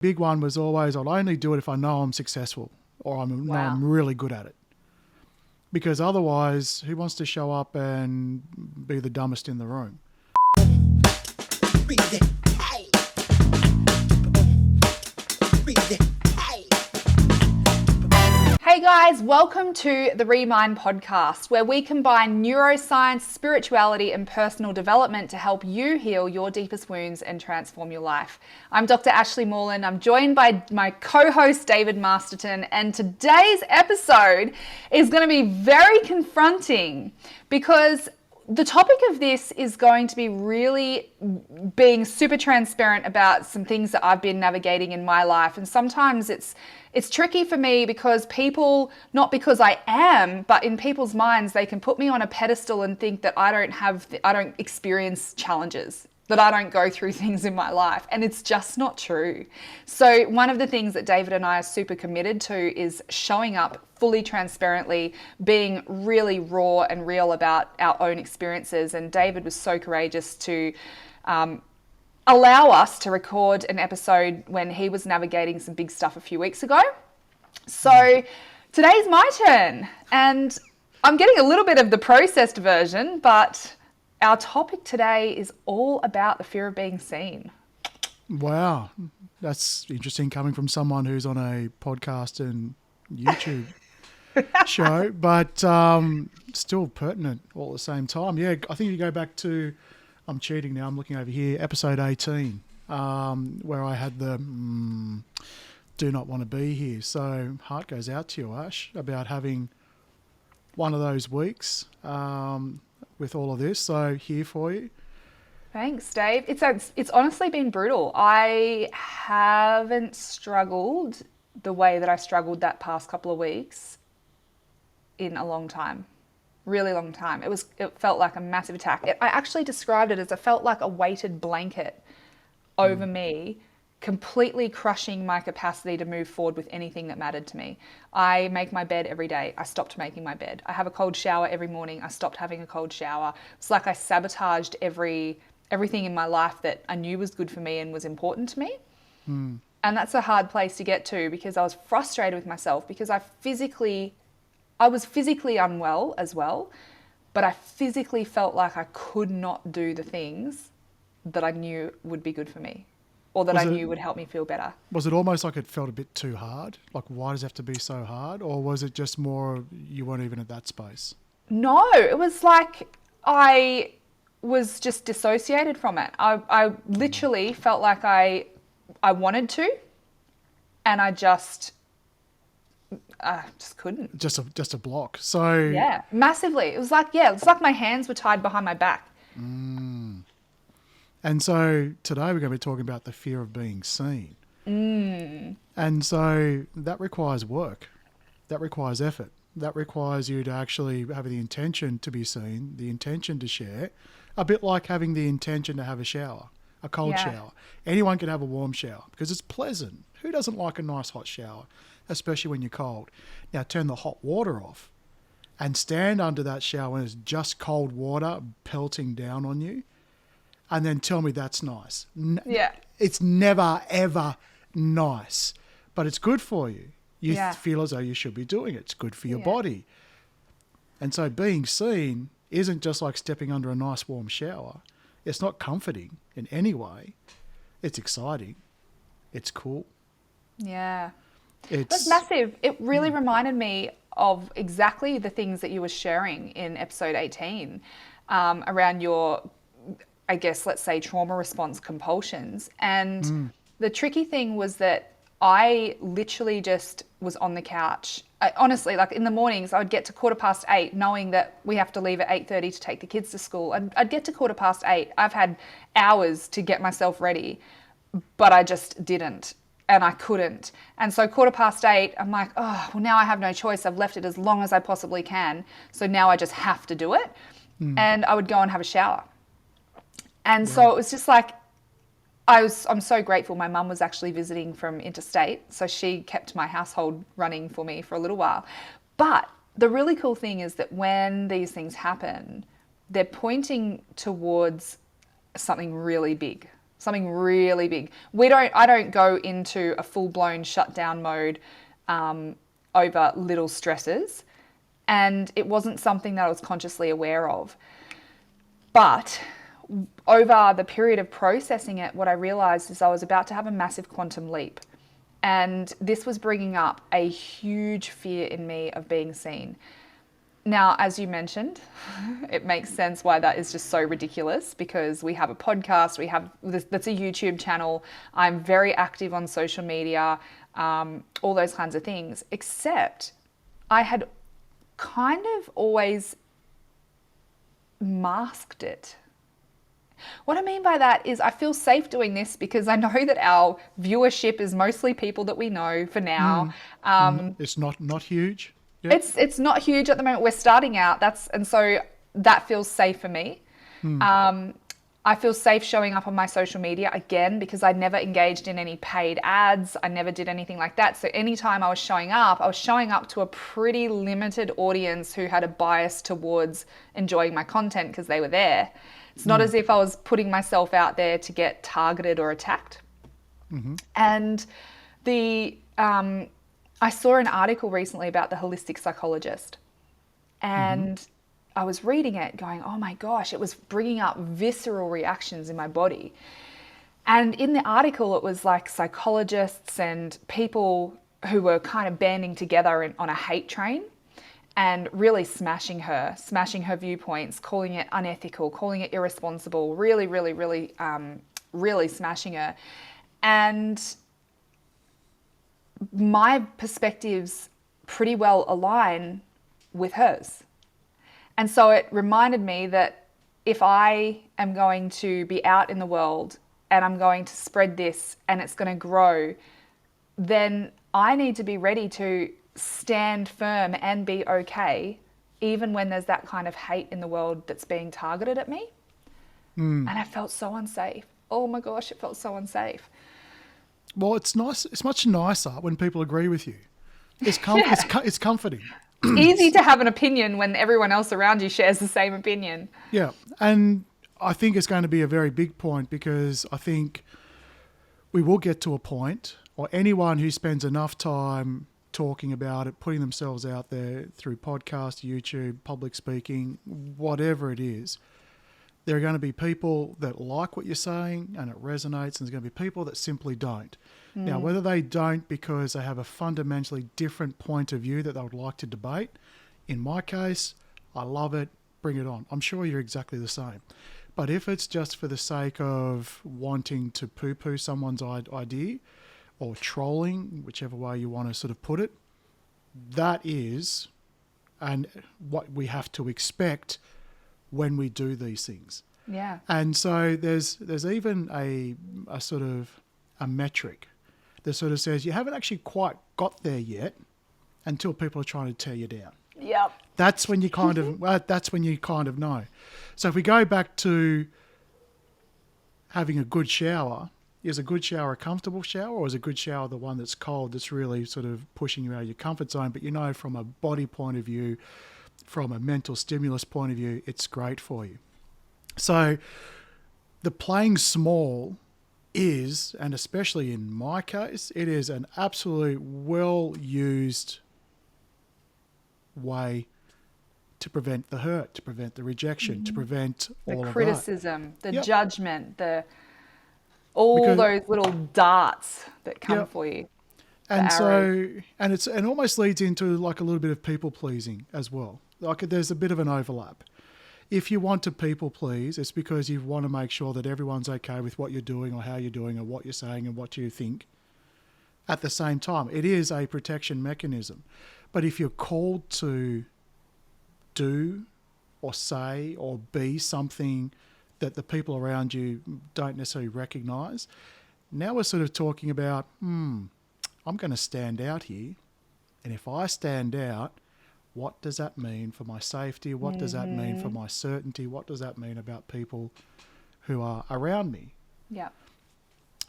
Big one was always, I'll only do it if I know I'm successful or I know Wow. I'm really good at it. Because otherwise, who wants to show up and be the dumbest in the room? Hey guys, welcome to the Remind podcast, where we combine neuroscience, spirituality, and personal development to help you heal your deepest wounds and transform your life. I'm Dr. Ashleigh Moreland. I'm joined by my co-host David Masterton, and today's episode is going to be very confronting because the topic of this is going to be really being super transparent about some things that I've been navigating in my life. And sometimes it's tricky for me because people, not because I am, but in people's minds, they can put me on a pedestal and think that I don't experience challenges, that I don't go through things in my life. And it's just not true. So one of the things that David and I are super committed to is showing up fully transparently, being really raw and real about our own experiences. And David was so courageous to allow us to record an episode when he was navigating some big stuff a few weeks ago. So today's my turn, and I'm getting a little bit of the processed version, but our topic today is all about the fear of being seen. Wow, that's interesting coming from someone who's on a podcast and YouTube show, but still pertinent all at the same time. Yeah, I think you go back to, I'm cheating now, I'm looking over here, episode 18, where I had the do not want to be here. So heart goes out to you, Ash, about having one of those weeks with all of this. So here for you. Thanks, Dave. It's honestly been brutal. I haven't struggled the way that I struggled that past couple of weeks in a long time. Really long time. It felt like a massive attack. I actually described it as it felt like a weighted blanket over me, completely crushing my capacity to move forward with anything that mattered to me. I make my bed every day. I stopped making my bed. I have a cold shower every morning. I stopped having a cold shower. It's like I sabotaged everything in my life that I knew was good for me and was important to me. And that's a hard place to get to because I was frustrated with myself because I was physically unwell as well, but I physically felt like I could not do the things that I knew would be good for me or that I knew would help me feel better. Was it almost like it felt a bit too hard? Like, why does it have to be so hard? Or was it just more you weren't even at that space? No, it was like I was just dissociated from it. I literally felt like I wanted to, and I just couldn't. Just a block. So Yeah, massively. It's like my hands were tied behind my back. And so today we're going to be talking about the fear of being seen. And so that requires work. That requires effort. That requires you to actually have the intention to be seen, the intention to share, a bit like having the intention to have a shower, a cold shower. Anyone can have a warm shower because it's pleasant. Who doesn't like a nice hot shower, especially when you're cold? Now turn the hot water off and stand under that shower when it's just cold water pelting down on you. And then tell me that's nice. It's never, ever nice. But it's good for you. You feel as though you should be doing it. It's good for your body. And so being seen isn't just like stepping under a nice warm shower. It's not comforting in any way. It's exciting. It's cool. Yeah. It's That's massive. It really reminded me of exactly the things that you were sharing in episode 18 around your, I guess, let's say trauma response compulsions. And the tricky thing was that I literally just was on the couch. Honestly, like in the mornings, I would get to 8:15 knowing that we have to leave at 8:30 to take the kids to school. I'd get to 8:15. I've had hours to get myself ready, but I just didn't. And I couldn't. And so 8:15, I'm like, oh, well, now I have no choice. I've left it as long as I possibly can. So now I just have to do it. And I would go and have a shower. And so it was just like, I'm so grateful. My mum was actually visiting from interstate. So she kept my household running for me for a little while. But the really cool thing is that when these things happen, they're pointing towards something really big. something really big. I don't go into a full-blown shutdown mode over little stresses, and it wasn't something that I was consciously aware of. But over the period of processing it, what I realized is I was about to have a massive quantum leap. And this was bringing up a huge fear in me of being seen. Now, as you mentioned, it makes sense why that is just so ridiculous, because we have a podcast, that's a YouTube channel. I'm very active on social media, all those kinds of things, except I had kind of always masked it. What I mean by that is I feel safe doing this because I know that our viewership is mostly people that we know for now. It's not huge. Yep. It's not huge at the moment. We're starting out. So that feels safe for me. I feel safe showing up on my social media again because I never engaged in any paid ads. I never did anything like that. So anytime I was showing up to a pretty limited audience who had a bias towards enjoying my content because they were there. It's not as if I was putting myself out there to get targeted or attacked. And I saw an article recently about the holistic psychologist, and I was reading it going, oh my gosh, it was bringing up visceral reactions in my body. And in the article, it was like psychologists and people who were kind of banding together on a hate train and really smashing her viewpoints, calling it unethical, calling it irresponsible, really, really, really, really smashing her. And my perspectives pretty well align with hers. And so it reminded me that if I am going to be out in the world and I'm going to spread this and it's going to grow, then I need to be ready to stand firm and be okay, even when there's that kind of hate in the world that's being targeted at me. And I felt so unsafe. Oh my gosh, it felt so unsafe. Well, it's nice. It's much nicer when people agree with you. It's comforting. It's easy to have an opinion when everyone else around you shares the same opinion. Yeah, and I think it's going to be a very big point, because I think we will get to a point, or anyone who spends enough time talking about it, putting themselves out there through podcast, YouTube, public speaking, whatever it is, there are going to be people that like what you're saying and it resonates, and there's going to be people that simply don't. Now, whether they don't because they have a fundamentally different point of view that they would like to debate, in my case, I love it, bring it on. I'm sure you're exactly the same. But if it's just for the sake of wanting to poo-poo someone's idea or trolling, whichever way you want to sort of put it, that is and what we have to expect when we do these things. Yeah. And so there's even a sort of a metric that sort of says you haven't actually quite got there yet until people are trying to tear you down. Yep. That's when you kind of know. So if we go back to having a good shower, is a good shower a comfortable shower, or is a good shower the one that's cold, that's really sort of pushing you out of your comfort zone? But you know, from a body point of view, from a mental stimulus point of view, it's great for you. So the playing small is, and especially in my case, it is an absolute well-used way to prevent the hurt, to prevent the rejection, to prevent all of that. The criticism, the Yep. judgment, all those little darts that come for you. And so, and it almost leads into like a little bit of people pleasing as well. Like there's a bit of an overlap. If you want to people please, it's because you want to make sure that everyone's okay with what you're doing or how you're doing or what you're saying and what you think. At the same time, it is a protection mechanism. But if you're called to do or say or be something that the people around you don't necessarily recognize, now we're sort of talking about, I'm going to stand out here. And if I stand out, what does that mean for my safety? What does that mean for my certainty? What does that mean about people who are around me? Yeah.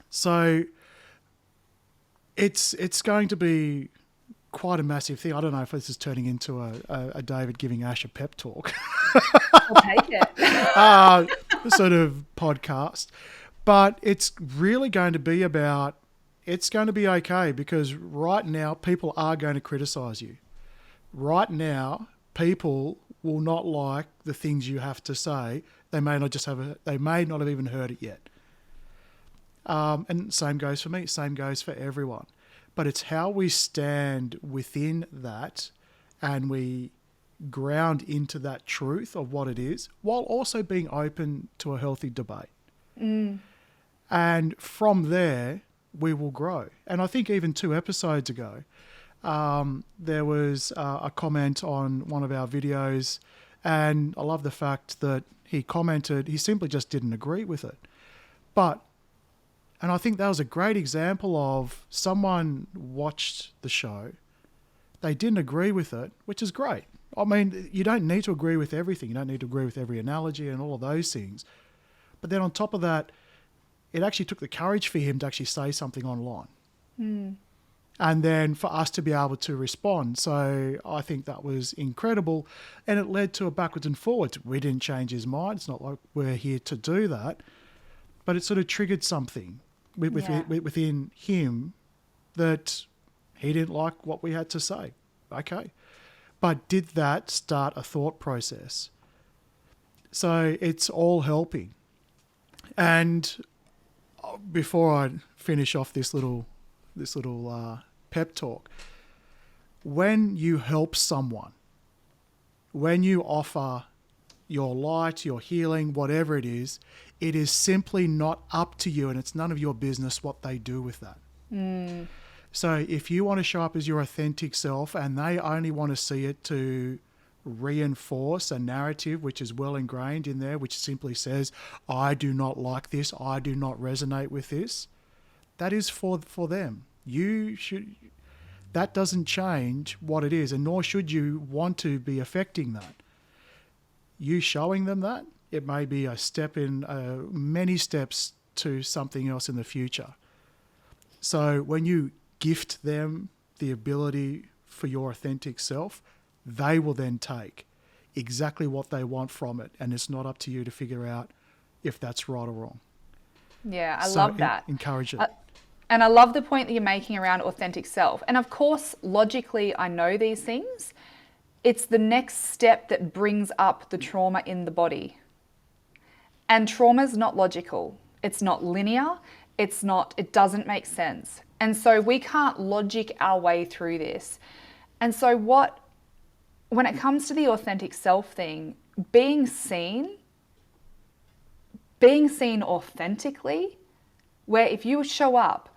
So it's going to be quite a massive thing. I don't know if this is turning into a David giving Ash a pep talk. I'll take it. Sort of podcast. But it's really going to be about, it's going to be okay, because right now people are going to criticize you. Right now, people will not like the things you have to say. They may not have even heard it yet. And same goes for me. Same goes for everyone. But it's how we stand within that, and we ground into that truth of what it is, while also being open to a healthy debate. And from there, we will grow. And I think even 2 episodes ago, there was a comment on one of our videos, and I love the fact that he commented, he simply just didn't agree with it. And I think that was a great example of someone watched the show, they didn't agree with it, which is great. I mean, you don't need to agree with everything. You don't need to agree with every analogy and all of those things. But then on top of that, it actually took the courage for him to actually say something online. And then for us to be able to respond. So I think that was incredible. And it led to a backwards and forwards. We didn't change his mind. It's not like we're here to do that. But it sort of triggered something within him that he didn't like what we had to say. Okay. But did that start a thought process? So it's all helping. And before I finish off this little pep talk, when you help someone, when you offer your light, your healing, whatever it is simply not up to you, and it's none of your business what they do with that. So if you want to show up as your authentic self and they only want to see it to reinforce a narrative which is well ingrained in there, which simply says, I do not like this, I do not resonate with this, that is for them. That doesn't change what it is, and nor should you want to be affecting that. You showing them that, it may be a step in many steps to something else in the future. So when you gift them the ability for your authentic self, they will then take exactly what they want from it, and it's not up to you to figure out if that's right or wrong. Yeah, I love that. Encourage it. And I love the point that you're making around authentic self. And of course, logically, I know these things. It's the next step that brings up the trauma in the body. And trauma is not logical. It's not linear. It doesn't make sense. And so we can't logic our way through this. And so when it comes to the authentic self thing, being seen authentically, where if you show up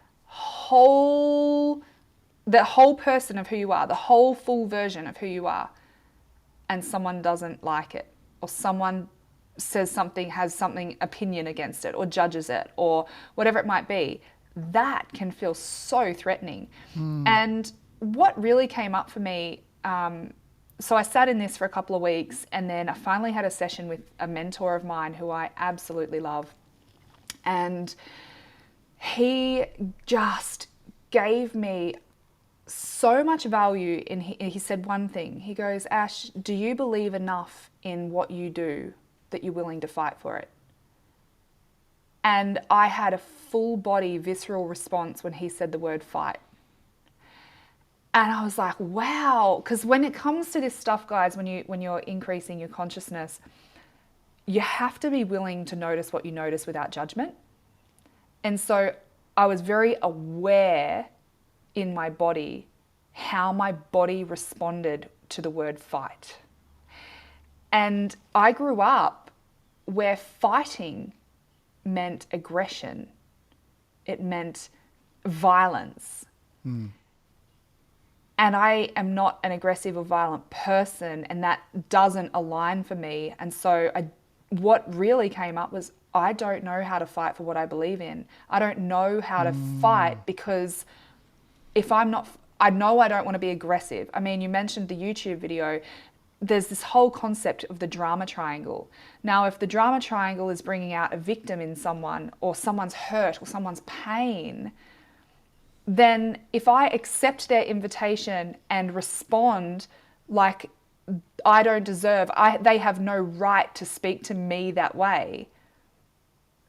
the whole person of who you are, the whole full version of who you are, and someone doesn't like it, or someone says something, has something opinion against it, or judges it, or whatever it might be, that can feel so threatening. And what really came up for me, so I sat in this for a couple of weeks, and then I finally had a session with a mentor of mine who I absolutely love. And he just gave me so much value. He said one thing. He goes, Ash, do you believe enough in what you do that you're willing to fight for it? And I had a full body visceral response when he said the word fight. And I was like, wow, because when it comes to this stuff, guys, when you're increasing your consciousness, you have to be willing to notice what you notice without judgment. And so I was very aware in my body how my body responded to the word fight. And I grew up where fighting meant aggression. It meant violence. And I am not an aggressive or violent person, and that doesn't align for me. And so what really came up was, I don't know how to fight for what I believe in. I don't know how to fight, because if I know I don't want to be aggressive. I mean, you mentioned the YouTube video. There's this whole concept of the drama triangle. Now, if the drama triangle is bringing out a victim in someone, or someone's hurt, or someone's pain, then if I accept their invitation and respond like I don't deserve, they have no right to speak to me that way,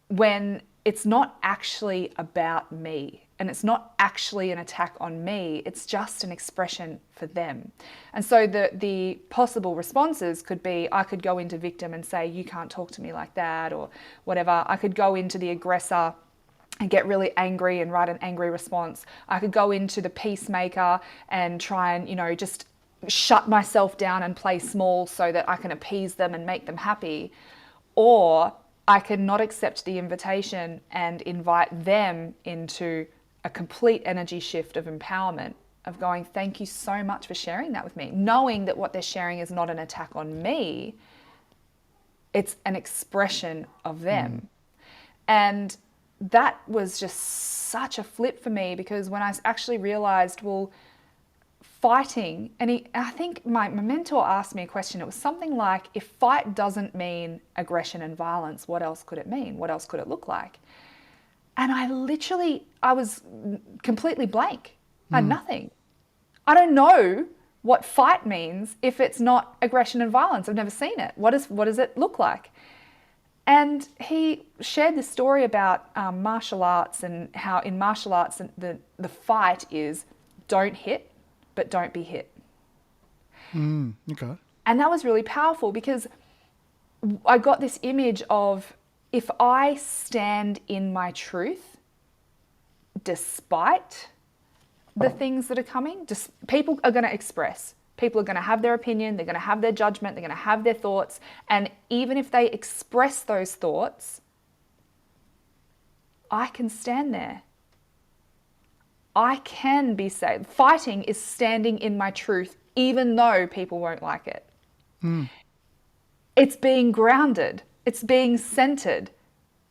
when it's not actually about me. And it's not actually an attack on me. It's just an expression for them. And so the possible responses could be, I could go into victim and say, you can't talk to me like that, or whatever. I could go into the aggressor and get really angry and write an angry response. I could go into the peacemaker and try and, just shut myself down and play small so that I can appease them and make them happy. Or I can not accept the invitation and invite them into a complete energy shift of empowerment, of going, thank you so much for sharing that with me, knowing that what they're sharing is not an attack on me, it's an expression of them. And that was just such a flip for me, because when I actually realized, well, fighting, I think my mentor asked me a question. It was something like, if fight doesn't mean aggression and violence, what else could it mean? What else could it look like? And I was completely blank. I had nothing. I don't know what fight means if it's not aggression and violence. I've never seen it. What does it look like? And he shared this story about martial arts, and how in martial arts the fight is don't hit, but don't be hit. Okay. And that was really powerful, because I got this image of, if I stand in my truth, despite the things that are coming, people are going to express. People are going to have their opinion, they're going to have their judgment, they're going to have their thoughts. And even if they express those thoughts, I can stand there. I can be safe. Fighting is standing in my truth, even though people won't like it. It's being grounded. It's being centered.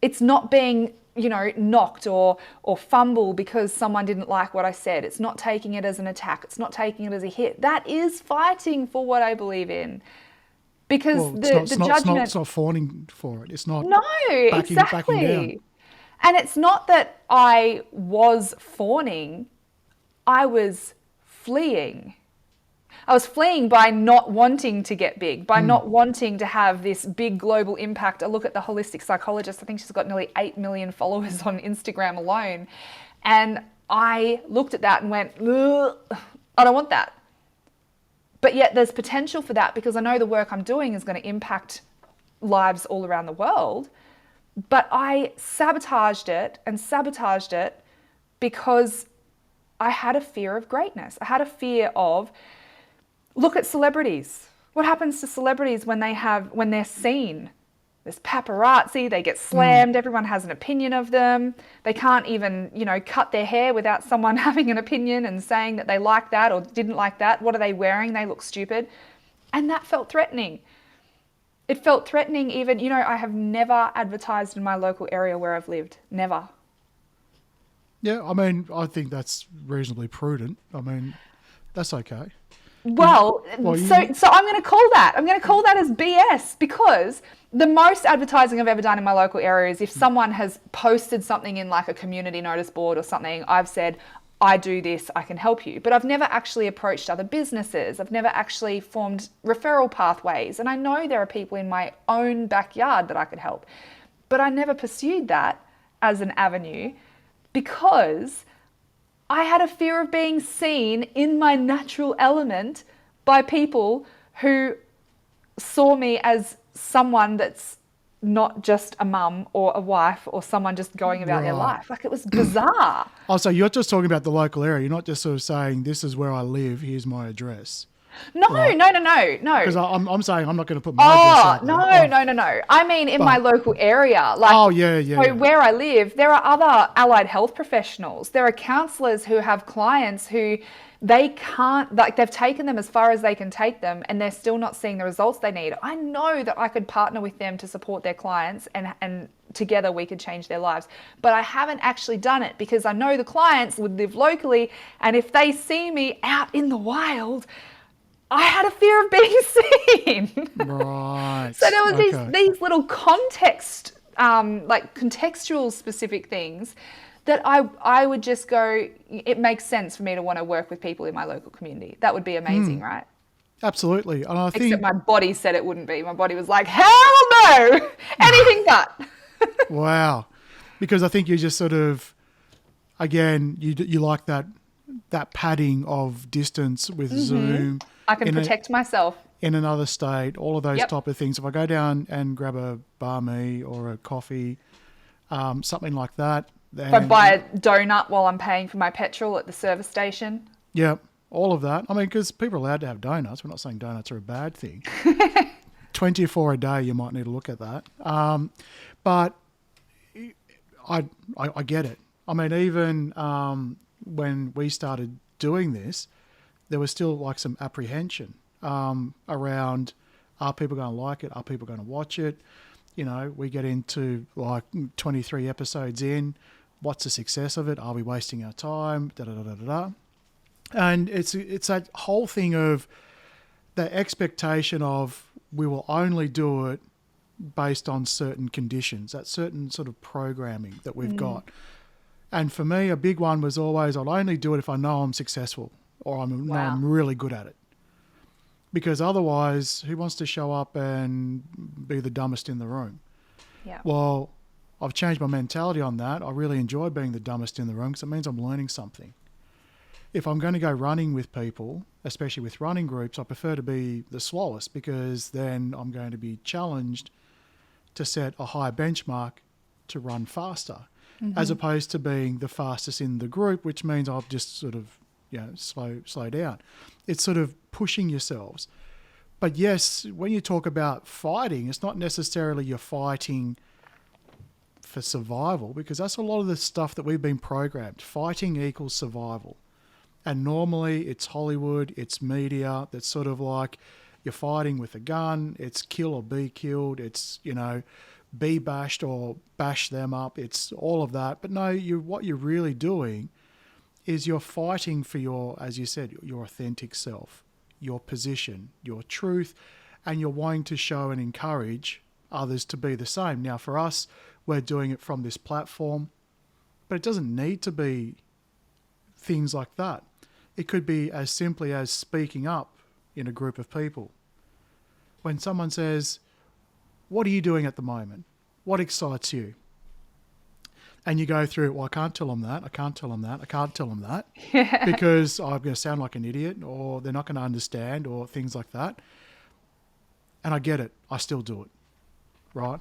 It's not being, knocked or fumble because someone didn't like what I said. It's not taking it as an attack. It's not taking it as a hit. That is fighting for what I believe in. Because the judgment... It's not fawning for it. It's not backing down. And it's not that I was fawning. I was fleeing. I was fleeing by not wanting to get big, by not wanting to have this big global impact. I look at the holistic psychologist. I think she's got nearly 8 million followers on Instagram alone. And I looked at that and went, ugh, I don't want that. But yet there's potential for that, because I know the work I'm doing is going to impact lives all around the world. But I sabotaged it because I had a fear of greatness. I had a fear of, look at celebrities. What happens to celebrities when they're seen? There's paparazzi, they get slammed, everyone has an opinion of them. They can't even, cut their hair without someone having an opinion and saying that they like that or didn't like that. What are they wearing? They look stupid. And that felt threatening. It felt threatening even, I have never advertised in my local area where I've lived. Never. Yeah, I think that's reasonably prudent. That's okay. So I'm going to call that. I'm going to call that as BS, because the most advertising I've ever done in my local area is if someone has posted something in like a community notice board or something, I've said, I do this, I can help you. But I've never actually approached other businesses. I've never actually formed referral pathways. And I know there are people in my own backyard that I could help. But I never pursued that as an avenue, because I had a fear of being seen in my natural element by people who saw me as someone that's not just a mum or a wife or someone just going about their life. Like, it was bizarre. Oh, so you're just talking about the local area. You're not just sort of saying, this is where I live, here's my address. No. Because I'm saying I'm not going to put my address out there. No. I mean, in my local area. So where I live, there are other allied health professionals. There are counsellors who have clients who they can't, they've taken them as far as they can take them, and they're still not seeing the results they need. I know that I could partner with them to support their clients, and together we could change their lives. But I haven't actually done it, because I know the clients would live locally, and if they see me out in the wild, I had a fear of being seen. Right. So there was these little contextual specific things that I would just go, it makes sense for me to want to work with people in my local community. That would be amazing, right? Absolutely. And I think... Except my body said it wouldn't be. My body was like, hell no, anything but. Wow. because I think you just sort of, again, you like that padding of distance with Zoom. I can protect myself. In another state, all of those Yep. type of things. If I go down and grab a bar me or a coffee, something like that, then If I buy a donut while I'm paying for my petrol at the service station. yeah, all of that. I mean, because people are allowed to have donuts. We're not saying donuts are a bad thing. 24 a day, you might need to look at that. But I get it. I mean, even when we started doing this, there was still like some apprehension around, are people going to like it? Are people going to watch it? You know, we get into like 23 episodes in. What's the success of it? Are we wasting our time? Da da da da da. And it's that whole thing of the expectation of we will only do it based on certain conditions, that certain sort of programming that we've got. And for me, a big one was always, I'll only do it if I know I'm successful or know I'm really good at it. Because otherwise, who wants to show up and be the dumbest in the room? Yeah. Well, I've changed my mentality on that. I really enjoy being the dumbest in the room because it means I'm learning something. If I'm going to go running with people, especially with running groups, I prefer to be the slowest because then I'm going to be challenged to set a higher benchmark to run faster, as opposed to being the fastest in the group, which means I'll just sort of, slow down. It's sort of pushing yourselves. But yes, when you talk about fighting, it's not necessarily you're fighting for survival, because that's a lot of the stuff that we've been programmed. Fighting equals survival. And normally it's Hollywood, it's media that's sort of like you're fighting with a gun, it's kill or be killed, it's, be bashed or bash them up, it's all of that. But no, what you're really doing is you're fighting for your, as you said, your authentic self, your position, your truth, and you're wanting to show and encourage others to be the same. Now, for us, we're doing it from this platform, but it doesn't need to be things like that. It could be as simply as speaking up in a group of people. When someone says, what are you doing at the moment? What excites you? And you go through, well, I can't tell them that. I can't tell them that. I can't tell them that because I'm going to sound like an idiot or they're not going to understand or things like that. And I get it. I still do it, right?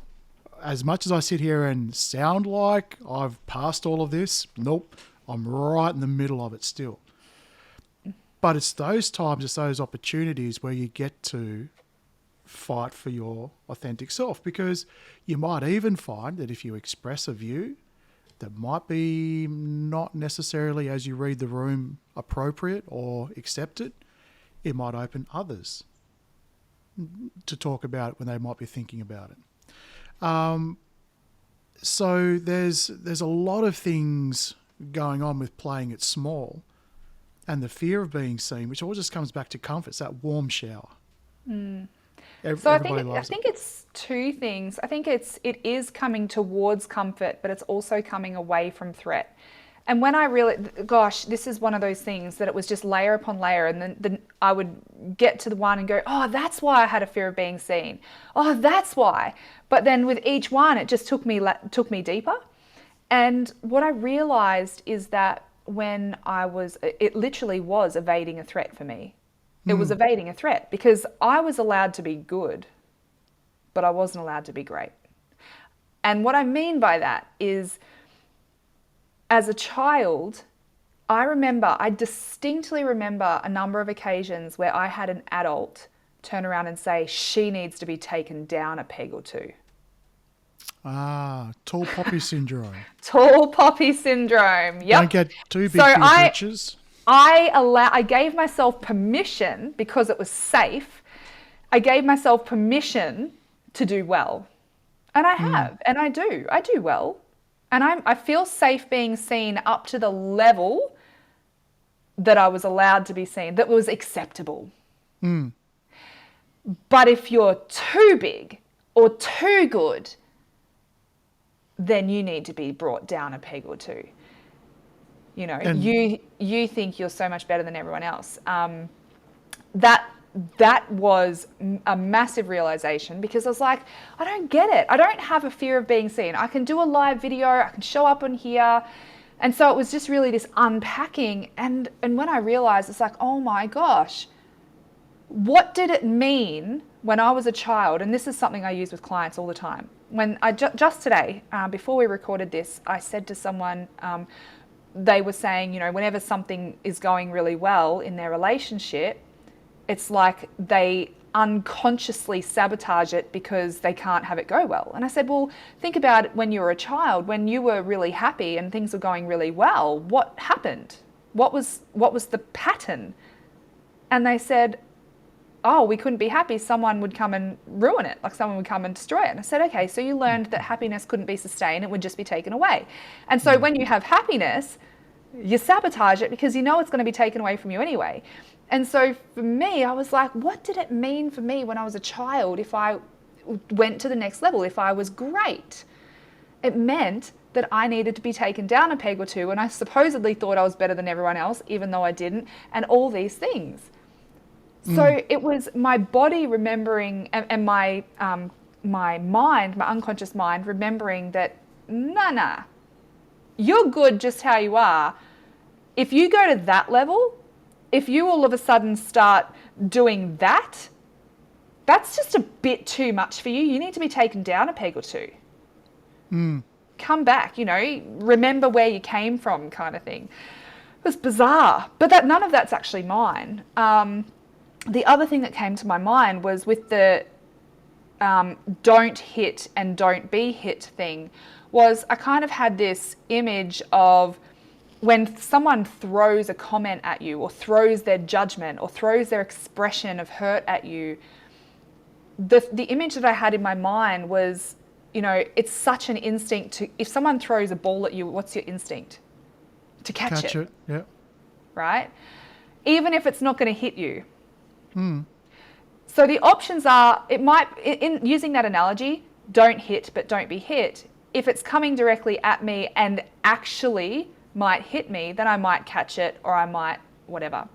As much as I sit here and sound like I've passed all of this, nope, I'm right in the middle of it still. But it's those times, it's those opportunities where you get to fight for your authentic self, because you might even find that if you express a view that might be not necessarily, as you read the room, appropriate or accepted, it might open others to talk about it when they might be thinking about it. So there's a lot of things going on with playing it small and the fear of being seen, which all just comes back to comfort. It's that warm shower. So I think it's two things. I think it is coming towards comfort, but it's also coming away from threat. And when I really, gosh, this is one of those things that it was just layer upon layer. And then I would get to the one and go, oh, that's why I had a fear of being seen. Oh, that's why. But then with each one, it just took me deeper. And what I realized is that when it literally was evading a threat for me. It was evading a threat because I was allowed to be good, but I wasn't allowed to be great. And what I mean by that is, as a child, I distinctly remember a number of occasions where I had an adult turn around and say, she needs to be taken down a peg or two. Tall poppy syndrome. Tall poppy syndrome. Yep. Don't get too big for your britches. I gave myself permission because it was safe. I gave myself permission to do well. And I have, and I do well. And I feel safe being seen up to the level that I was allowed to be seen, that was acceptable. But if you're too big or too good, then you need to be brought down a peg or two. You think you're so much better than everyone else. That that was a massive realization, because I was like, I don't get it. I don't have a fear of being seen. I can do a live video. I can show up on here. And so it was just really this unpacking. And when I realized, it's like, oh my gosh, what did it mean when I was a child? And this is something I use with clients all the time. When I just today, before we recorded this, I said to someone, they were saying, whenever something is going really well in their relationship, it's like they unconsciously sabotage it because they can't have it go well. And I said, well, think about it when you were a child, when you were really happy and things were going really well. What happened? What was the pattern? And they said, oh, we couldn't be happy. Someone would come and ruin it. Like someone would come and destroy it. And I said, okay, so you learned that happiness couldn't be sustained. It would just be taken away. And so when you have happiness, you sabotage it because you know it's going to be taken away from you anyway. And so for me, I was like, what did it mean for me when I was a child if I went to the next level, if I was great? It meant that I needed to be taken down a peg or two, and I supposedly thought I was better than everyone else, even though I didn't, and all these things. So it was my body remembering, and my mind, my unconscious mind, remembering that, nah, you're good just how you are. If you go to that level, if you all of a sudden start doing that, that's just a bit too much for you. You need to be taken down a peg or two. Come back, remember where you came from, kind of thing. It was bizarre, but none of that's actually mine. The other thing that came to my mind was with the don't hit and don't be hit thing, was I kind of had this image of when someone throws a comment at you, or throws their judgment, or throws their expression of hurt at you, the image that I had in my mind was, it's such an instinct to, if someone throws a ball at you, what's your instinct? To catch it. Yeah. Right? Even if it's not going to hit you. So the options are, it might, in using that analogy, don't hit but don't be hit. If it's coming directly at me and actually might hit me, then I might catch it, or I might whatever.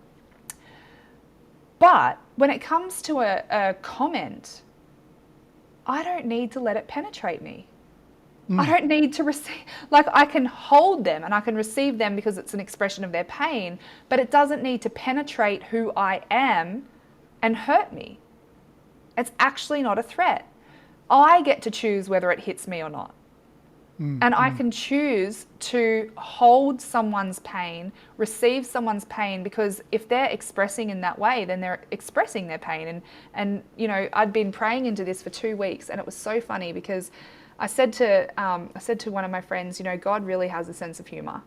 But when it comes to a comment, I don't need to let it penetrate me. I don't need to receive, I can hold them and I can receive them because it's an expression of their pain, but it doesn't need to penetrate who I am and hurt me. It's actually not a threat. I get to choose whether it hits me or not. And I can choose to hold someone's pain, receive someone's pain, because if they're expressing in that way, then they're expressing their pain. And I'd been praying into this for 2 weeks, and it was so funny because I said to one of my friends, God really has a sense of humor.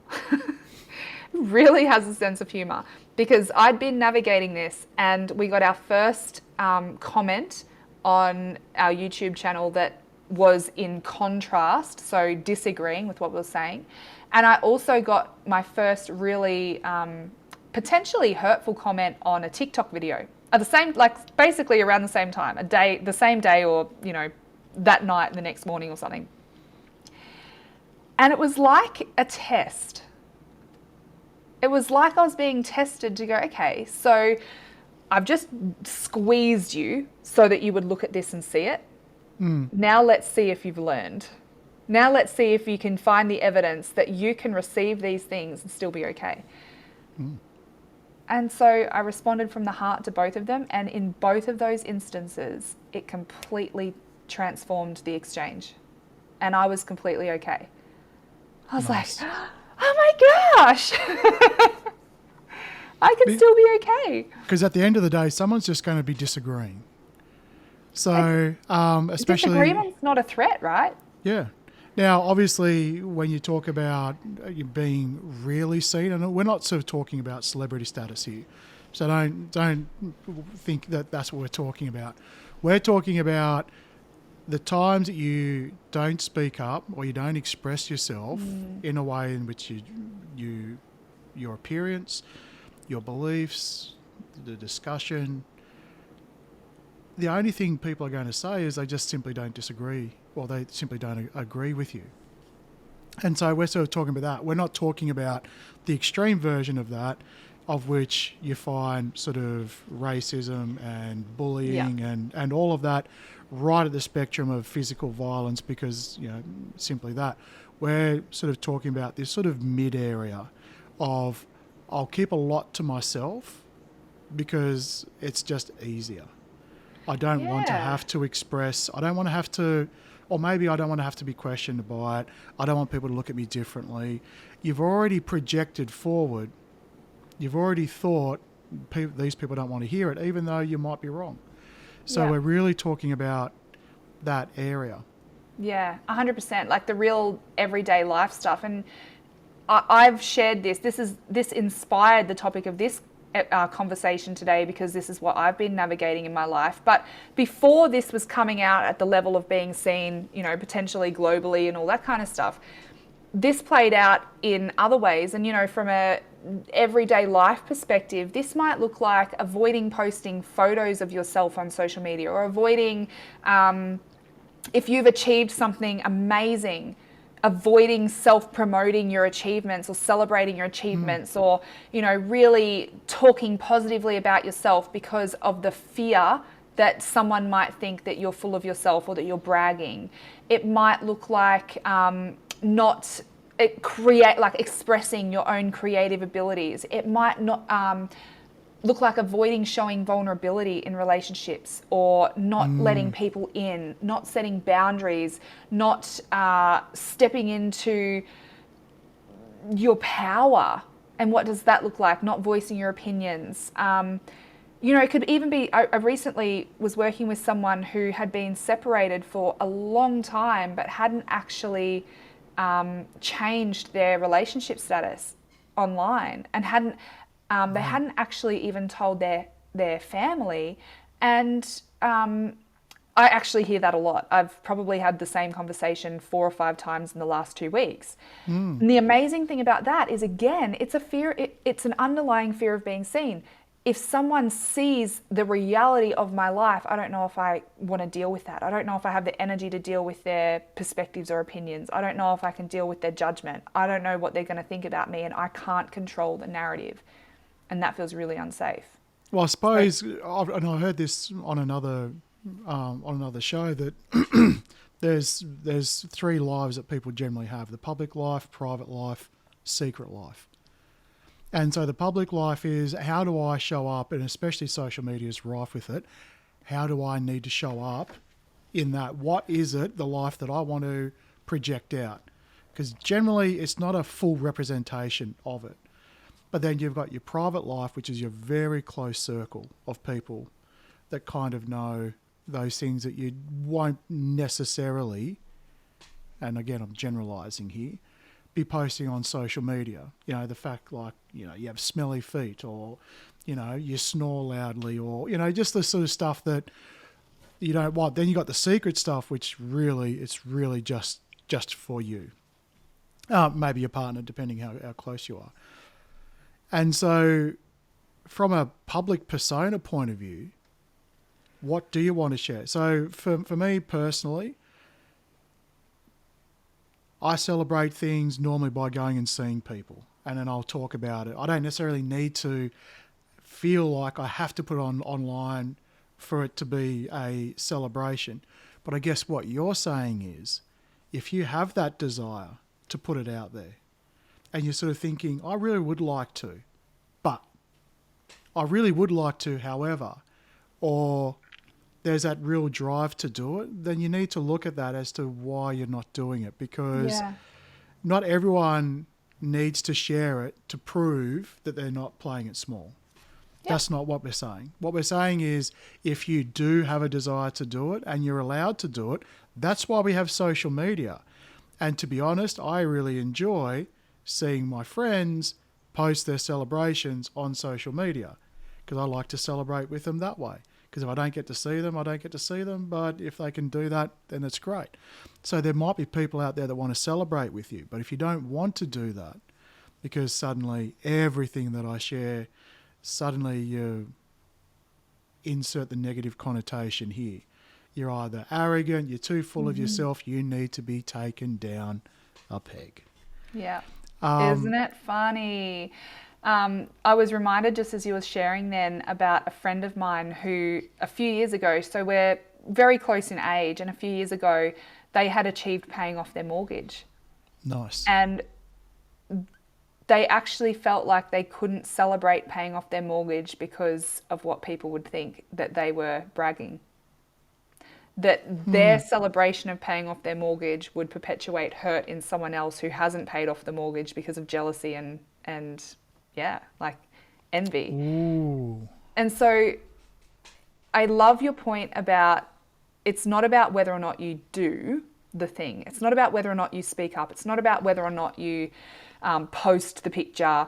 Really has a sense of humor, because I'd been navigating this, and we got our first comment on our YouTube channel that was in contrast, so disagreeing with what we were saying. And I also got my first really potentially hurtful comment on a TikTok video at the same, basically around the same time, the same day, or that night, the next morning or something. And it was like a test. It was like I was being tested to go, okay, so I've just squeezed you so that you would look at this and see it. Now let's see if you've learned. Now let's see if you can find the evidence that you can receive these things and still be okay. And so I responded from the heart to both of them. And in both of those instances, it completely transformed the exchange. And I was completely okay. I was like, oh my gosh, I can still be okay. Because at the end of the day, someone's just going to be disagreeing. So, especially... Disagreement's not a threat, right? Yeah. Now, obviously, when you talk about you being really seen, and we're not sort of talking about celebrity status here, so don't think that that's what we're talking about. We're talking about the times that you don't speak up or you don't express yourself in a way in which your appearance, your beliefs, the discussion. The only thing people are going to say is they just simply don't disagree, or they simply don't agree with you. And so we're sort of talking about that. We're not talking about the extreme version of that. of which you find sort of racism and Yeah. bullying and all of that right at the spectrum of physical violence because, simply that. We're sort of talking about this sort of mid area of I'll keep a lot to myself because it's just easier. I don't want to Yeah. have to express, I don't want to have to, or maybe I don't want to have to be questioned by it. I don't want people to look at me differently. You've already projected forward. You've already thought these people don't want to hear it, even though you might be wrong. So Yeah. we're really talking about that area. Yeah, 100%. Like the real everyday life stuff. And I've shared this. This inspired the topic of this conversation today because this is what I've been navigating in my life. But before this was coming out at the level of being seen, potentially globally and all that kind of stuff, this played out in other ways. And from a everyday life perspective, this might look like avoiding posting photos of yourself on social media or avoiding if you've achieved something amazing, avoiding self-promoting your achievements or celebrating your achievements or, really talking positively about yourself because of the fear that someone might think that you're full of yourself or that you're bragging. It might look like not create like expressing your own creative abilities. It might not look like avoiding showing vulnerability in relationships or not letting people in, not setting boundaries, not stepping into your power. And what does that look like? Not voicing your opinions. It could even be, I recently was working with someone who had been separated for a long time but hadn't actually changed their relationship status online and they hadn't actually even told their family. And I actually hear that a lot. I've probably had the same conversation 4 or 5 times in the last 2 weeks. And the amazing thing about that is, again, it's a fear. It's an underlying fear of being seen. If someone sees the reality of my life, I don't know if I want to deal with that. I don't know if I have the energy to deal with their perspectives or opinions. I don't know if I can deal with their judgment. I don't know what they're going to think about me, and I can't control the narrative. And that feels really unsafe. Well, I So, suppose, and I heard this on another show that there's 3 lives that people generally have: the public life, private life, secret life. And so the public life is, how do I show up, and especially social media is rife with it. How do I need to show up in that? What is it, the life that I want to project out? Because generally it's not a full representation of it. But then you've got your private life, which is your very close circle of people that kind of know those things that you won't necessarily, and again, I'm generalizing here, be posting on social media. The fact like, you have smelly feet or, you snore loudly or, just the sort of stuff that you don't want. Then you got the secret stuff, which it's really just for you. Maybe your partner, depending how close you are. And so from a public persona point of view, what do you want to share? So for me personally, I celebrate things normally by going and seeing people, and then I'll talk about it. I don't necessarily need to feel like I have to put it on online for it to be a celebration. But I guess what you're saying is, if you have that desire to put it out there, and you're sort of thinking, I really would like to, but I really would like to, however, or there's that real drive to do it, then you need to look at that as to why you're not doing it, because yeah. not everyone needs to share it to prove that they're not playing it small. Yeah. That's not what we're saying. What we're saying is, if you do have a desire to do it and you're allowed to do it, that's why we have social media. And to be honest, I really enjoy seeing my friends post their celebrations on social media because I like to celebrate with them that way. Because if I don't get to see them, I don't get to see them. But if they can do that, then it's great. So there might be people out there that want to celebrate with you. But if you don't want to do that, because suddenly everything that I share, suddenly you insert the negative connotation here. You're either arrogant, you're too full of yourself, you need to be taken down a peg. Yeah. Um, Isn't it funny? I was reminded just as you were sharing then about a friend of mine who a few years ago, so we're very close in age, and a few years ago they had achieved paying off their mortgage. Nice. And they actually felt like they couldn't celebrate paying off their mortgage because of what people would think, that they were bragging. That their celebration of paying off their mortgage would perpetuate hurt in someone else who hasn't paid off the mortgage because of jealousy and yeah, like envy. Ooh. And so I love your point about it's not about whether or not you do the thing. It's not about whether or not you speak up. It's not about whether or not you post the picture.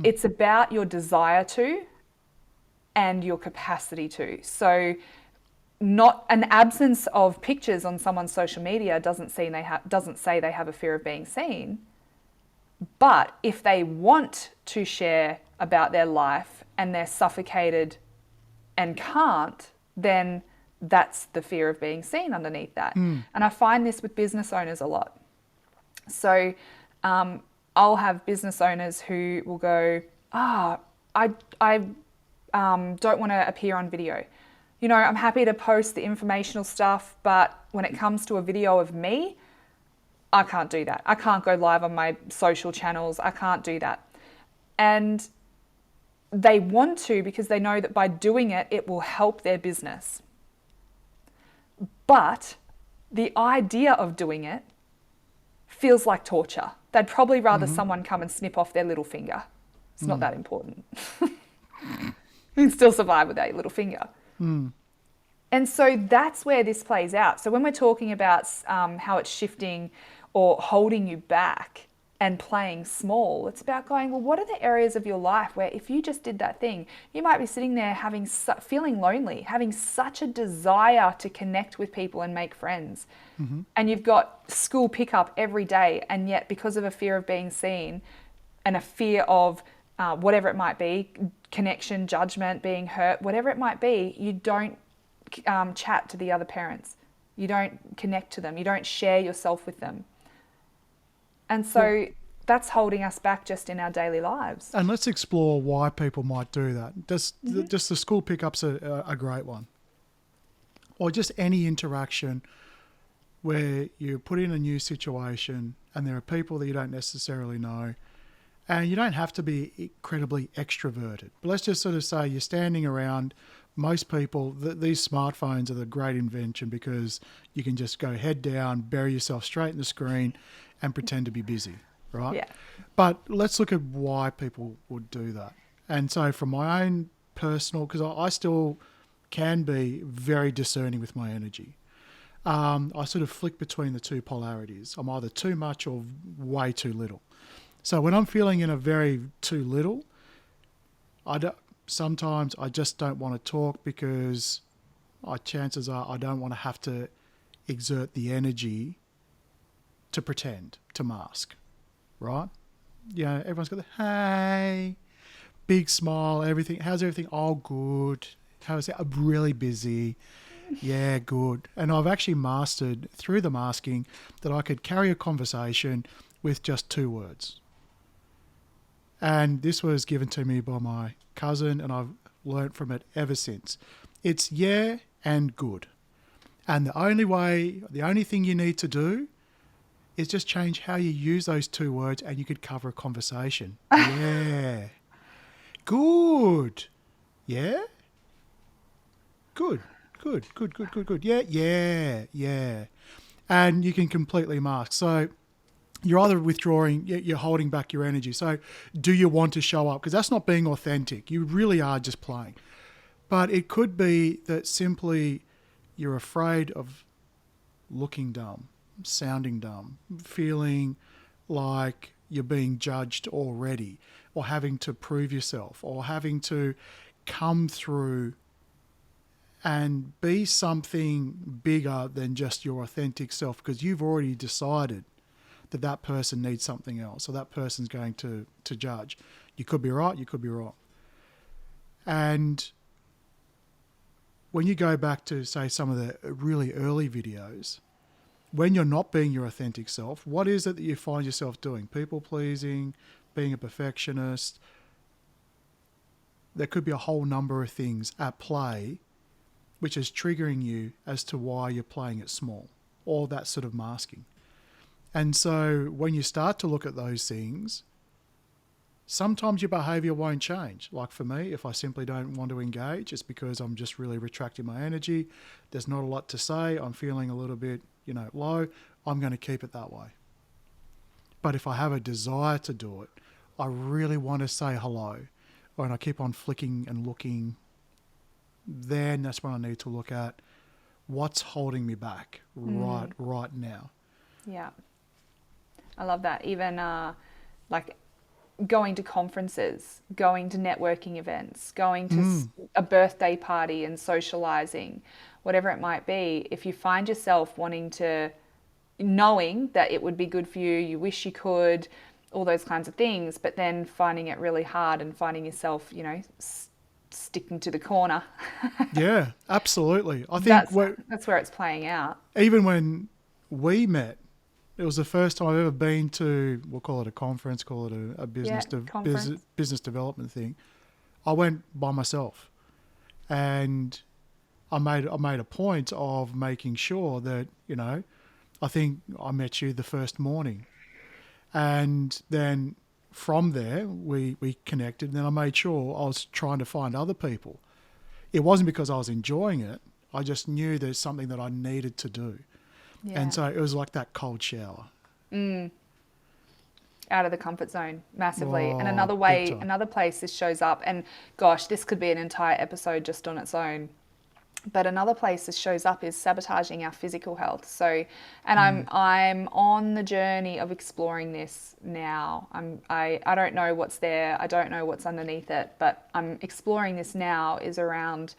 It's about your desire to and your capacity to. So not an absence of pictures on someone's social media doesn't say they have a fear of being seen. But if they want to share about their life and they're suffocated and can't, then that's the fear of being seen underneath that. And I find this with business owners a lot. So I'll have business owners who will go, I don't want to appear on video. You know, I'm happy to post the informational stuff, but when it comes to a video of me, I can't do that. I can't go live on my social channels. I can't do that. And they want to because they know that by doing it, it will help their business. But the idea of doing it feels like torture. They'd probably rather someone come and snip off their little finger. It's not that important. You can still survive without your little finger. And so that's where this plays out. So when we're talking about how it's shifting or holding you back and playing small, it's about going, well, what are the areas of your life where if you just did that thing, you might be sitting there feeling lonely, having such a desire to connect with people and make friends. And you've got school pickup every day, and yet because of a fear of being seen and a fear of whatever it might be, connection, judgment, being hurt, whatever it might be, you don't chat to the other parents. You don't connect to them. You don't share yourself with them. And so that's holding us back just in our daily lives. And let's explore why people might do that. Just the school pickup's a great one. Or just any interaction where you put in a new situation and there are people that you don't necessarily know. And you don't have to be incredibly extroverted. But let's just sort of say you're standing around. Most people, these smartphones are the great invention because you can just go head down, bury yourself straight in the screen and pretend to be busy, right? Yeah. But let's look at why people would do that. And so from my own personal, because I still can be very discerning with my energy. I sort of flick between the two polarities. I'm either too much or way too little. So when I'm feeling in a very too little, sometimes I just don't want to talk because chances are I don't want to have to exert the energy to pretend, to mask, right? Yeah, everyone's got the, hey, big smile, everything. How's everything? Oh, good. How's it? I'm really busy. Yeah, good. And I've actually mastered through the masking that I could carry a conversation with just 2 words. And this was given to me by my cousin, and I've learnt from it ever since. It's yeah and good. And the only thing you need to do is just change how you use those 2 words and you could cover a conversation. Yeah. Good. Yeah. Good. Yeah. And you can completely mask. So you're either withdrawing, you're holding back your energy. So do you want to show up? Because that's not being authentic. You really are just playing. But it could be that simply you're afraid of looking dumb, sounding dumb, feeling like you're being judged already, or having to prove yourself, or having to come through and be something bigger than just your authentic self, because you've already decided that person needs something else, or that person's going to judge. You could be right, you could be wrong. And when you go back to, say, some of the really early videos, when you're not being your authentic self, what is it that you find yourself doing? People pleasing, being a perfectionist, there could be a whole number of things at play which is triggering you as to why you're playing it small, or that sort of masking. And so when you start to look at those things, sometimes your behavior won't change. Like for me, if I simply don't want to engage, it's because I'm just really retracting my energy. There's not a lot to say. I'm feeling a little bit, low. I'm going to keep it that way. But if I have a desire to do it, I really want to say hello, and I keep on flicking and looking, then that's when I need to look at what's holding me back right now. Yeah. I love that. Even like going to conferences, going to networking events, going to a birthday party and socializing, whatever it might be, if you find yourself knowing that it would be good for you, you wish you could, all those kinds of things, but then finding it really hard and finding yourself, sticking to the corner. Yeah, absolutely. I think that's where it's playing out. Even when we met, it was the first time I've ever been to, we'll call it a conference, call it a business development thing. I went by myself, and I made a point of making sure that, I think I met you the first morning, and then from there we connected, and then I made sure I was trying to find other people. It wasn't because I was enjoying it. I just knew there's something that I needed to do. Yeah. And so it was like that cold shower. Out of the comfort zone massively. And another place this shows up, and gosh, this could be an entire episode just on its own. But another place this shows up is sabotaging our physical health. So, and I'm on the journey of exploring this now. I don't know what's there. I don't know what's underneath it, but I'm exploring this now is around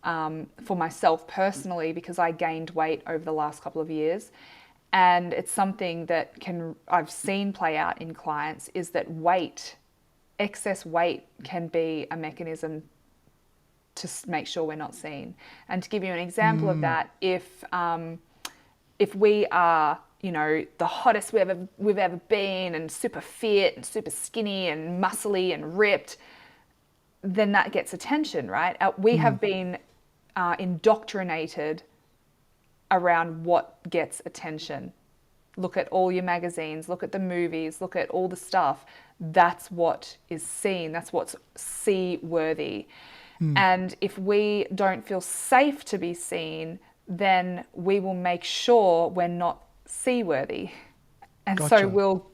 for myself personally, because I gained weight over the last couple of years. And it's something that I've seen play out in clients, is that excess weight can be a mechanism to make sure we're not seen. And to give you an example of that, if we are, the hottest we've ever been, and super fit and super skinny and muscly and ripped, then that gets attention, right? We have been indoctrinated around what gets attention. Look at all your magazines, look at the movies, look at all the stuff. That's what is seen. That's what's see-worthy. And if we don't feel safe to be seen, then we will make sure we're not see-worthy. And Gotcha. So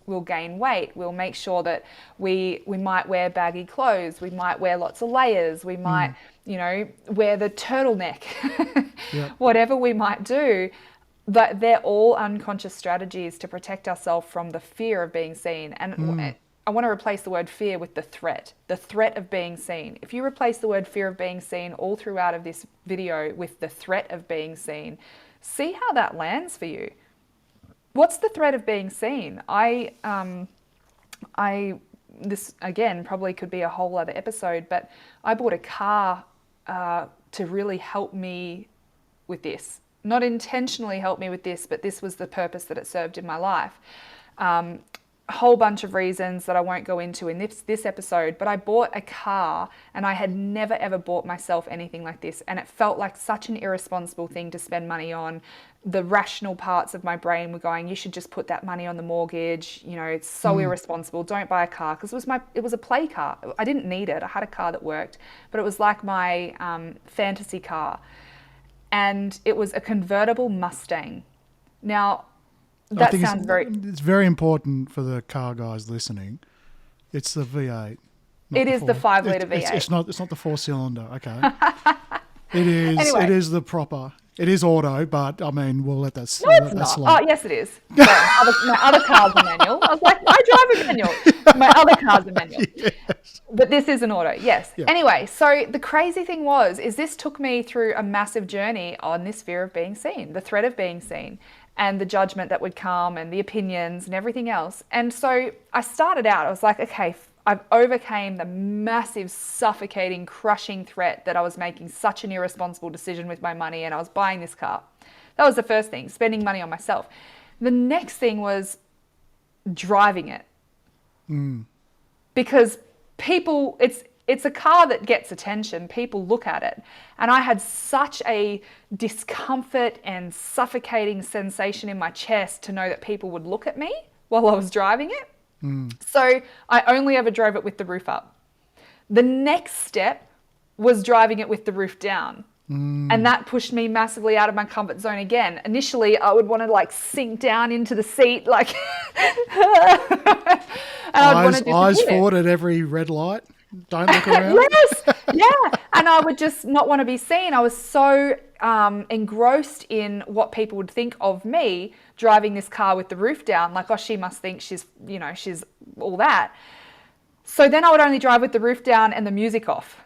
we'll gain weight. We'll make sure that we might wear baggy clothes. We might wear lots of layers. We might, wear the turtleneck. Yep. Whatever we might do. But they're all unconscious strategies to protect ourselves from the fear of being seen. And I want to replace the word fear with the threat of being seen. If you replace the word fear of being seen all throughout of this video with the threat of being seen, see how that lands for you. What's the threat of being seen? This again probably could be a whole other episode, but I bought a car to really help me with this. Not intentionally help me with this, but this was the purpose that it served in my life. A whole bunch of reasons that I won't go into in this episode, but I bought a car, and I had never ever bought myself anything like this, and it felt like such an irresponsible thing to spend money on. The rational parts of my brain were going, you should just put that money on the mortgage, it's so irresponsible, don't buy a car, because it was a play car. I didn't need it. I had a car that worked, but it was like my fantasy car, and it was a convertible Mustang. Now, that sounds it's very important for the car guys listening. It's the V8. It is the 5-litre V8. It's not the 4-cylinder. Okay. It is. Anyway. It is the proper. It is auto, but I mean, we'll let that. No, it's not. Slide. Oh, yes, it is. Sorry, my other car's a manual. I was like, I drive a manual. My other car's a manual. Yes. But this is an auto. Yes. Yeah. Anyway, so the crazy thing is this took me through a massive journey on this fear of being seen, the threat of being seen, and the judgment that would come, and the opinions and everything else. And so I started out. I was like, okay, I've overcame the massive, suffocating, crushing threat that I was making such an irresponsible decision with my money, and I was buying this car. That was the first thing, spending money on myself. The next thing was driving it. Because people, it's a car that gets attention. People look at it. And I had such a discomfort and suffocating sensation in my chest to know that people would look at me while I was driving it. So I only ever drove it with the roof up. The next step was driving it with the roof down. And that pushed me massively out of my comfort zone again. Initially, I would want to like sink down into the seat, like, and I'd want to Eyes disappear. forward at every red light. Don't look around. Yes, yeah. And I would just not want to be seen. I was so engrossed in what people would think of me driving this car with the roof down. Like, oh, she must think she's all that. So then I would only drive with the roof down and the music off.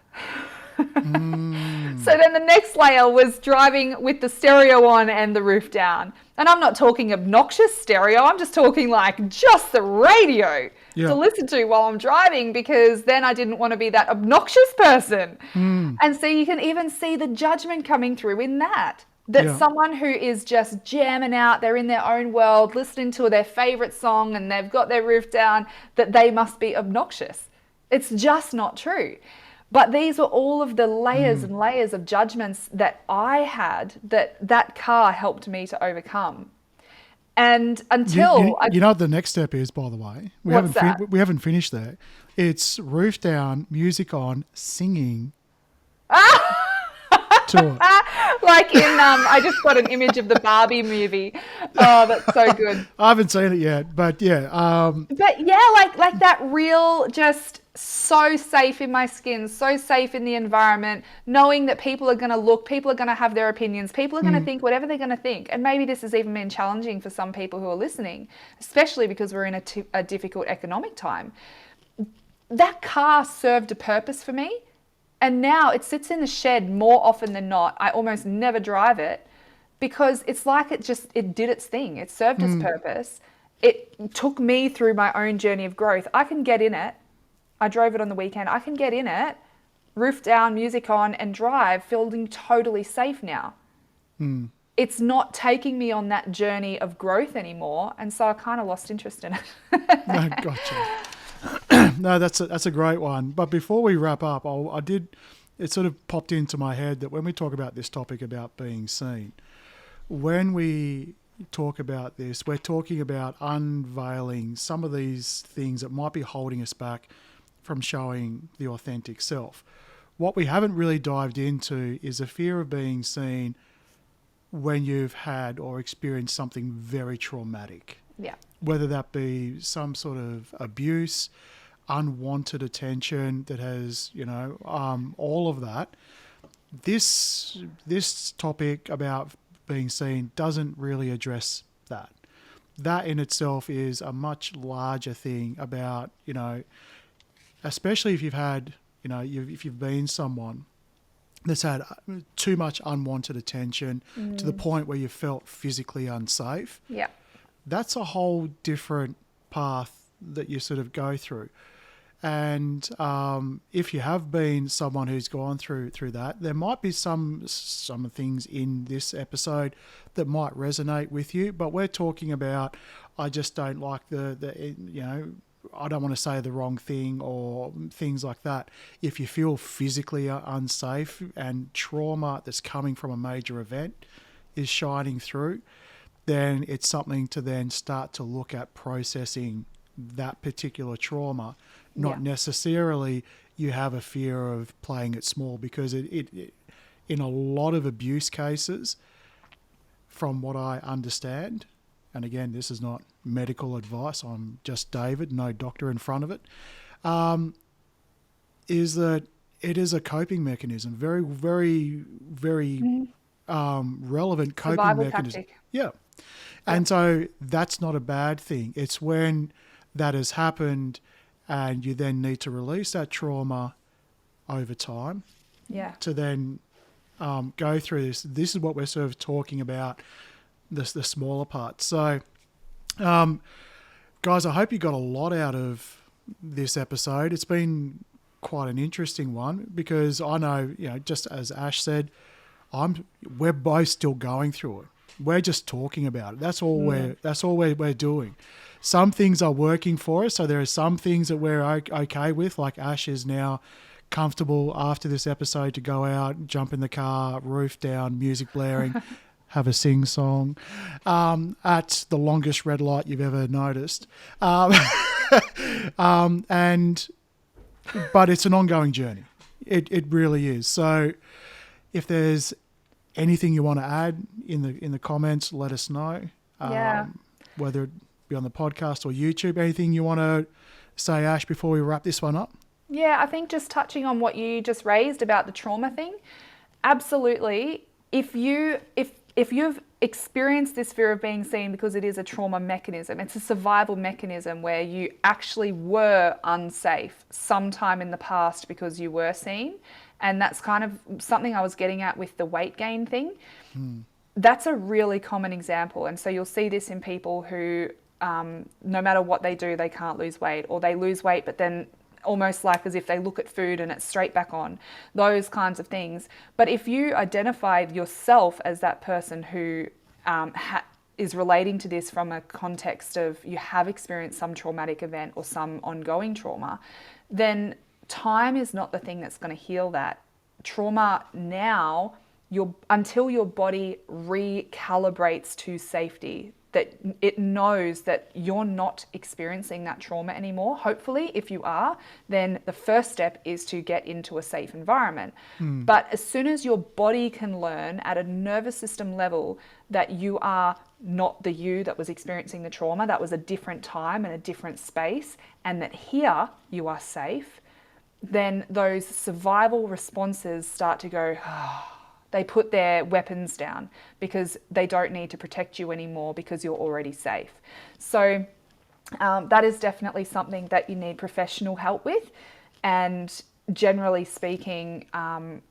So then the next layer was driving with the stereo on and the roof down. And I'm not talking obnoxious stereo. I'm just talking like just the radio to listen to while I'm driving, because then I didn't want to be that obnoxious person. And so you can even see the judgment coming through in that. Someone who is just jamming out, they're in their own world, listening to their favorite song and they've got their roof down, that they must be obnoxious. It's just not true. But these were all of the layers and layers of judgments that I had that car helped me to overcome. And until you know what the next step is, by the way? We haven't finished there. It's roof down, music on, singing to it. Like in, I just got an image of the Barbie movie. Oh, that's so good. I haven't seen it yet, but yeah. But yeah, like that real, just so safe in my skin, so safe in the environment, knowing that people are going to look, people are going to have their opinions, people are going to think whatever they're going to think. And maybe this has even been challenging for some people who are listening, especially because we're in a difficult economic time. That car served a purpose for me. And now it sits in the shed more often than not. I almost never drive it because it's like it did its thing. It served its purpose. It took me through my own journey of growth. I can get in it. I drove it on the weekend. I can get in it, roof down, music on, and drive, feeling totally safe now. It's not taking me on that journey of growth anymore. And so I kind of lost interest in it. No, gotcha. No, that's a great one. But before we wrap up, it sort of popped into my head that when we talk about this topic about being seen, when we talk about this, we're talking about unveiling some of these things that might be holding us back from showing the authentic self. What we haven't really dived into is a fear of being seen when you've had or experienced something very traumatic. Yeah. Whether that be some sort of abuse, unwanted attention that has, all of that. This topic about being seen doesn't really address that. That in itself is a much larger thing about, especially if you've had, if you've been someone that's had too much unwanted attention to the point where you felt physically unsafe. Yeah. That's a whole different path that you sort of go through. And if you have been someone who's gone through that, there might be some things in this episode that might resonate with you. But we're talking about, I just don't like I don't want to say the wrong thing or things like that. If you feel physically unsafe and trauma that's coming from a major event is shining through, then it's something to then start to look at processing that particular trauma. Not necessarily you have a fear of playing it small, because it in a lot of abuse cases, from what I understand, and again, this is not medical advice, I'm just David, no doctor in front of it, is that it is a coping mechanism, very, very, very relevant coping Survival mechanism. tactic. Yeah. And so that's not a bad thing. It's when that has happened and you then need to release that trauma over time to then go through this. This is what we're sort of talking about, the smaller parts. So, guys, I hope you got a lot out of this episode. It's been quite an interesting one because I know, just as Ash said, we're both still going through it. We're just talking about it. That's all we're doing. Some things are working for us, so there are some things that we're okay with, like Ash is now comfortable after this episode to go out, jump in the car, roof down, music blaring, have a sing song at the longest red light you've ever noticed. But it's an ongoing journey. It really is. So if there's anything you want to add in the comments, let us know. Whether it be on the podcast or YouTube, anything you want to say, Ash, before we wrap this one up? Yeah, I think just touching on what you just raised about the trauma thing, absolutely. If you've experienced this fear of being seen because it is a trauma mechanism, it's a survival mechanism where you actually were unsafe sometime in the past because you were seen, and that's kind of something I was getting at with the weight gain thing. That's a really common example, and so you'll see this in people who no matter what they do, they can't lose weight, or they lose weight but then almost like as if they look at food and it's straight back on, those kinds of things. But if you identify yourself as that person who is relating to this from a context of you have experienced some traumatic event or some ongoing trauma, then time is not the thing that's going to heal that. Trauma now, until your body recalibrates to safety, that it knows that you're not experiencing that trauma anymore. Hopefully, if you are, then the first step is to get into a safe environment. But as soon as your body can learn at a nervous system level that you are not the you that was experiencing the trauma, that was a different time and a different space, and that here you are safe, then those survival responses start to go, they put their weapons down because they don't need to protect you anymore because you're already safe. So that is definitely something that you need professional help with. And generally speaking,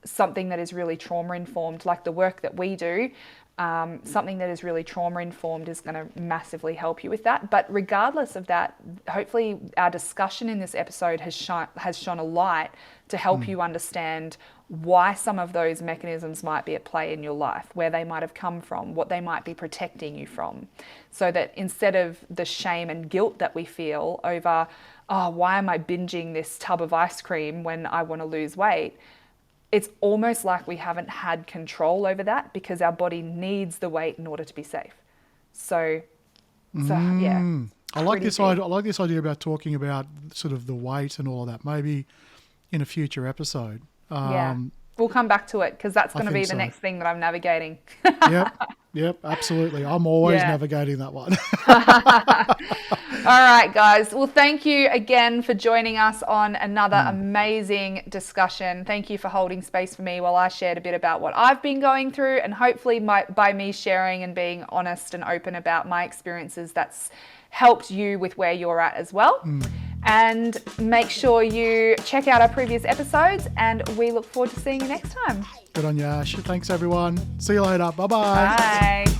something that is really trauma-informed, like the work that we do, something that is really trauma-informed is going to massively help you with that. But regardless of that, hopefully our discussion in this episode has shone a light to help you understand why some of those mechanisms might be at play in your life, where they might have come from, what they might be protecting you from. So that instead of the shame and guilt that we feel over, oh, why am I binging this tub of ice cream when I want to lose weight? It's almost like we haven't had control over that because our body needs the weight in order to be safe. So yeah. I like this idea about talking about sort of the weight and all of that, maybe in a future episode. We'll come back to it because that's going to be the next thing that I'm navigating. Yep, absolutely. I'm always navigating that one. All right, guys. Well, thank you again for joining us on another amazing discussion. Thank you for holding space for me while I shared a bit about what I've been going through, and hopefully by me sharing and being honest and open about my experiences, that's helped you with where you're at as well. And make sure you check out our previous episodes, and we look forward to seeing you next time. Good on you, Ash. Thanks, everyone. See you later. Bye-bye. Bye.